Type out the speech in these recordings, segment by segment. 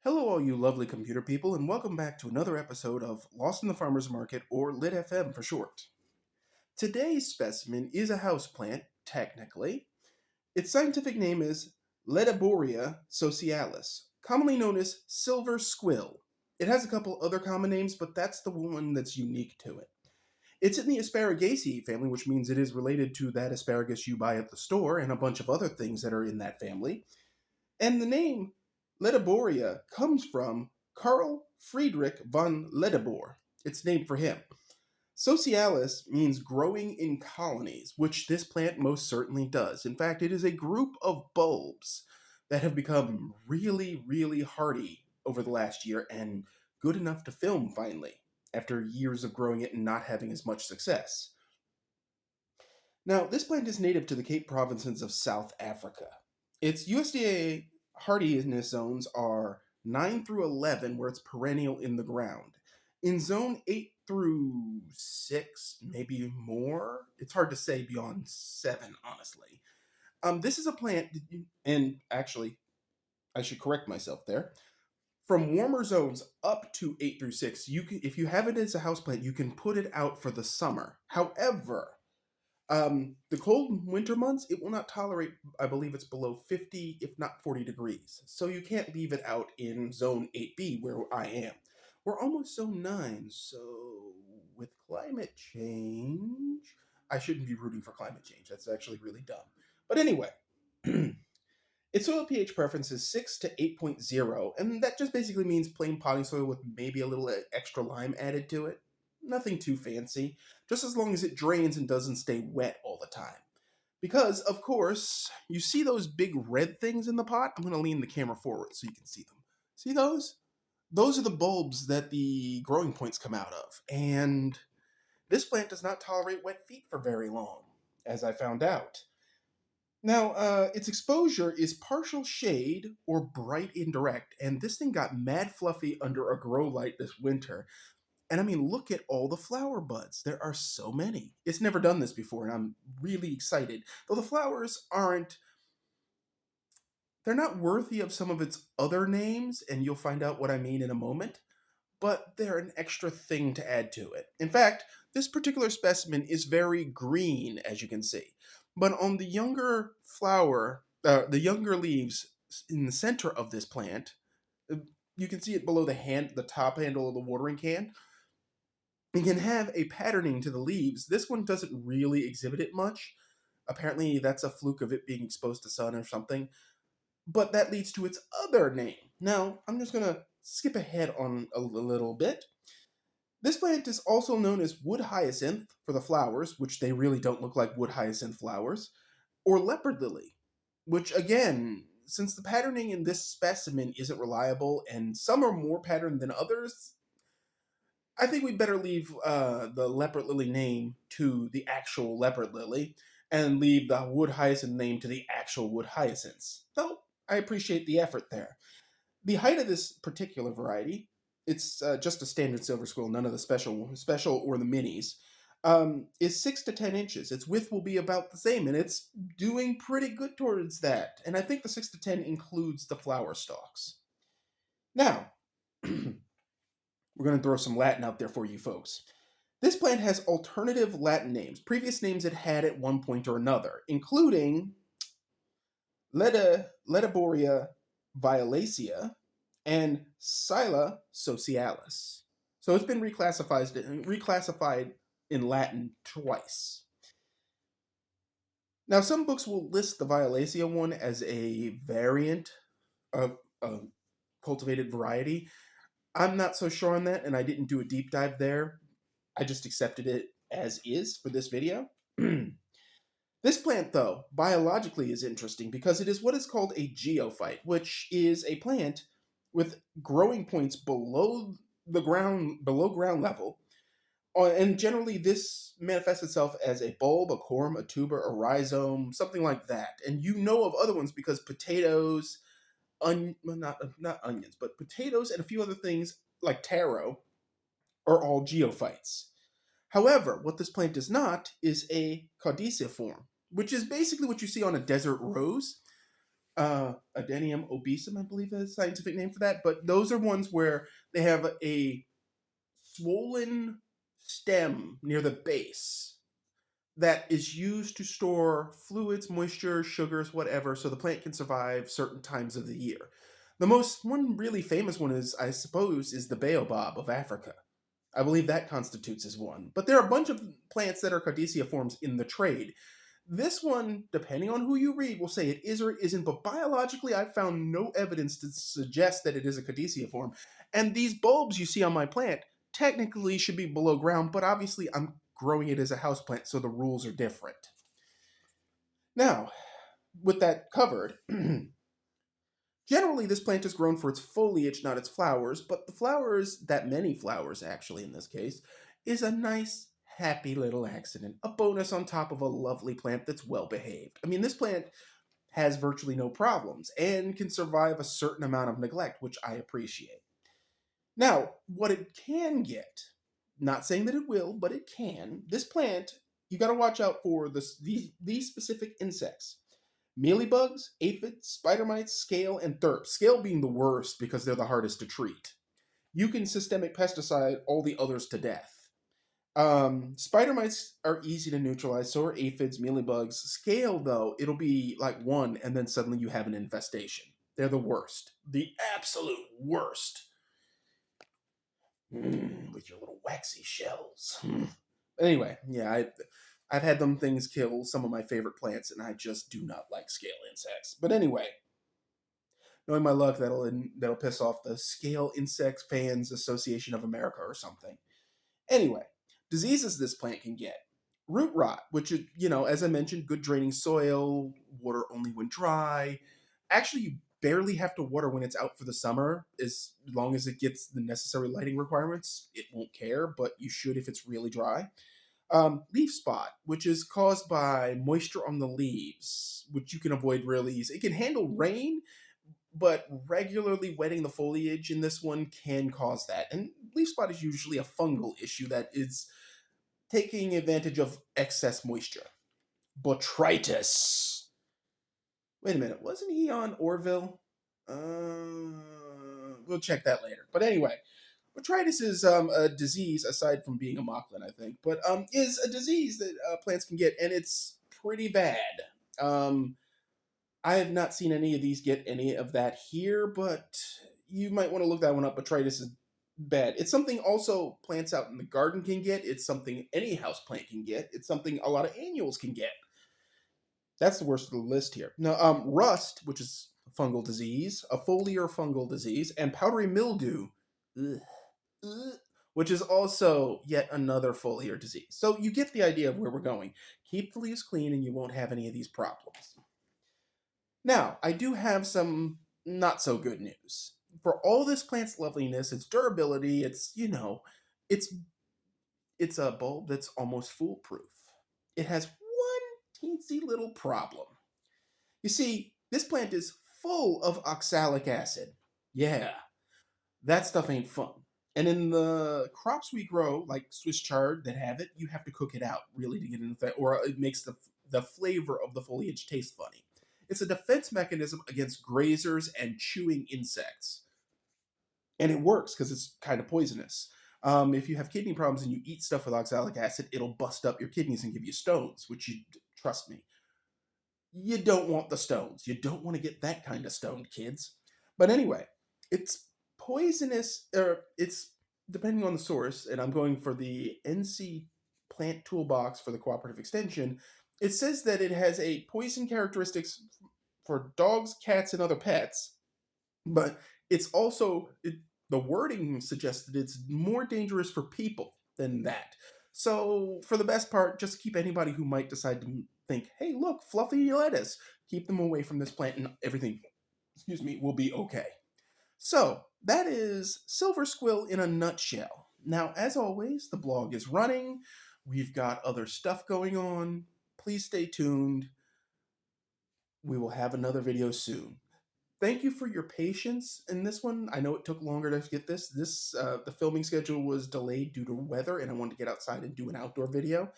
Hello, all you lovely computer people, and welcome back to another episode of Lost in the Farmer's Market, or LITFM for short. Today's specimen is a houseplant, technically. Its scientific name is Ledebouria socialis, commonly known as Silver Squill. It has a couple other common names, but that's the one that's unique to it. It's in the Asparagaceae family, which means it is related to that asparagus you buy at the store and a bunch of other things that are in that family. And the name Ledebouria comes from Carl Friedrich von Ledebour. It's named for him. Socialis means growing in colonies, which this plant most certainly does. In fact, it is a group of bulbs that have become really, really hardy over the last year and good enough to film finally, after years of growing it and not having as much success. Now, this plant is native to the Cape Provinces of South Africa. Its USDA hardiness zones are 9 through 11, where it's perennial in the ground. In zone 8 through 6, maybe more, it's hard to say beyond 7, honestly. This is a plant, and actually, I should correct myself there. From warmer zones up to 8 through 6, if you have it as a houseplant, you can put it out for the summer. However, the cold winter months, it will not tolerate, I believe it's below 50, if not 40 degrees. So you can't leave it out in zone 8B where I am. We're almost zone 9, so with climate change, I shouldn't be rooting for climate change. That's actually really dumb. But anyway, its soil pH preference is 6 to 8.0, and that just basically means plain potting soil with maybe a little extra lime added to it. Nothing too fancy, just as long as it drains and doesn't stay wet all the time. Because, of course, you see those big red things in the pot? I'm going to lean the camera forward so you can see them. See those? Those are the bulbs that the growing points come out of. And this plant does not tolerate wet feet for very long, as I found out. Now, its exposure is partial shade or bright indirect, and this thing got mad fluffy under a grow light this winter. And I mean, look at all the flower buds. There are so many. It's never done this before, and I'm really excited. Though the flowers they're not worthy of some of its other names, and you'll find out what I mean in a moment, but they're an extra thing to add to it. In fact, this particular specimen is very green, as you can see. But on the younger the younger leaves in the center of this plant, uh, you can see it below the top handle of the watering can. It can have a patterning to the leaves. This one doesn't really exhibit it much. Apparently, that's a fluke of it being exposed to sun or something. But that leads to its other name. Now, I'm just going to skip ahead on a little bit. This plant is also known as wood hyacinth for the flowers, which they really don't look like wood hyacinth flowers, or leopard lily, which again, since the patterning in this specimen isn't reliable and some are more patterned than others, I think we better leave the leopard lily name to the actual leopard lily and leave the wood hyacinth name to the actual wood hyacinths. Though I appreciate the effort there. The height of this particular variety, it's just a standard silver squill, none of the special or the minis, is 6 to 10 inches. Its width will be about the same, and it's doing pretty good towards that. And I think the 6 to 10 includes the flower stalks. Now, we're going to throw some Latin out there for you folks. This plant has alternative Latin names, previous names it had at one point or another, including Ledebouria violacea and Scylla socialis. So it's been reclassified in Latin twice. Now, some books will list the violacea one as a variant of a cultivated variety. I'm not so sure on that, and I didn't do a deep dive there. I just accepted it as is for this video. This plant, though, biologically is interesting because it is what is called a geophyte, which is a plant with growing points below ground level. And generally, this manifests itself as a bulb, a corm, a tuber, a rhizome, something like that. And you know of other ones because potatoes, not onions, but potatoes and a few other things like taro are all geophytes. However, what this plant is not is a caudiciform, which is basically what you see on a desert rose. Adenium obesum, I believe is the scientific name for that. But those are ones where they have a swollen stem near the base that is used to store fluids, moisture, sugars, whatever, so the plant can survive certain times of the year. The most one really famous one is, I suppose, is the baobab of Africa. I believe that constitutes as one. But there are a bunch of plants that are caudiciforms in the trade. This one, depending on who you read, will say it is or it isn't, but biologically, I've found no evidence to suggest that it is a caudiciform. And these bulbs you see on my plant technically should be below ground, but obviously I'm growing it as a houseplant, so the rules are different. Now, with that covered, generally this plant is grown for its foliage, not its flowers, but the flowers, that many flowers actually in this case, is a nice, happy little accident, a bonus on top of a lovely plant that's well behaved. I mean, this plant has virtually no problems and can survive a certain amount of neglect, which I appreciate. Now, what it can get, not saying that it will, but it can, this plant, you got to watch out for these specific insects. Mealybugs, aphids, spider mites, scale, and thrips. Scale being the worst because they're the hardest to treat. You can systemic pesticide all the others to death. Spider mites are easy to neutralize, so are aphids, mealybugs. Scale, though, it'll be like one, and then suddenly you have an infestation. They're the worst. The absolute worst. With your little waxy shells. Anyway, yeah, I've had them things kill some of my favorite plants, and I just do not like scale insects. But anyway, knowing my luck, that'll piss off the Scale Insects Fans Association of America or something. Anyway, diseases this plant can get. Root rot, which is, as I mentioned, good draining soil, water only when dry. Actually, you barely have to water when it's out for the summer, as long as it gets the necessary lighting requirements. It won't care, but you should if it's really dry. Leaf spot, which is caused by moisture on the leaves, which you can avoid really easy. It can handle rain, but regularly wetting the foliage in this one can cause that. And leaf spot is usually a fungal issue that is taking advantage of excess moisture. Botrytis. Wait a minute, wasn't he on Orville? We'll check that later. But anyway, botrytis is a disease, aside from being a mocklin, I think, but is a disease that plants can get, and it's pretty bad. I have not seen any of these get any of that here, but you might want to look that one up. Botrytis is bad. It's something also plants out in the garden can get. It's something any house plant can get. It's something a lot of annuals can get. That's the worst of the list here. Now, rust, which is a fungal disease, a foliar fungal disease, and powdery mildew, which is also yet another foliar disease. So you get the idea of where we're going. Keep the leaves clean and you won't have any of these problems. Now, I do have some not so good news. For all this plant's loveliness, its durability, it's a bulb that's almost foolproof. It has one teensy little problem. You see, this plant is full of oxalic acid. Yeah, that stuff ain't fun. And in the crops we grow, like Swiss chard that have it, you have to cook it out really to get into that, or it makes the flavor of the foliage taste funny. It's a defense mechanism against grazers and chewing insects. And it works because it's kind of poisonous. If you have kidney problems and you eat stuff with oxalic acid, it'll bust up your kidneys and give you stones, which trust me, you don't want the stones. You don't want to get that kind of stoned, kids. But anyway, it's poisonous, or it's depending on the source, and I'm going for the NC Plant Toolbox for the Cooperative Extension. It says that it has a poison characteristics for dogs, cats, and other pets, but it's also, the wording suggests that it's more dangerous for people than that. So, for the best part, just keep anybody who might decide to think, hey, look, fluffy lettuce, keep them away from this plant and everything, will be okay. So, that is Silver Squill in a nutshell. Now, as always, the blog is running. We've got other stuff going on. Please stay tuned. We will have another video soon. Thank you for your patience in this one. I know it took longer to get this. The filming schedule was delayed due to weather, and I wanted to get outside and do an outdoor video.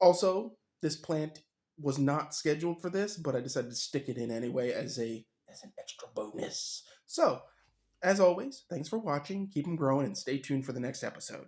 Also, this plant was not scheduled for this, but I decided to stick it in anyway as an extra bonus. So, as always, thanks for watching, keep them growing, and stay tuned for the next episode.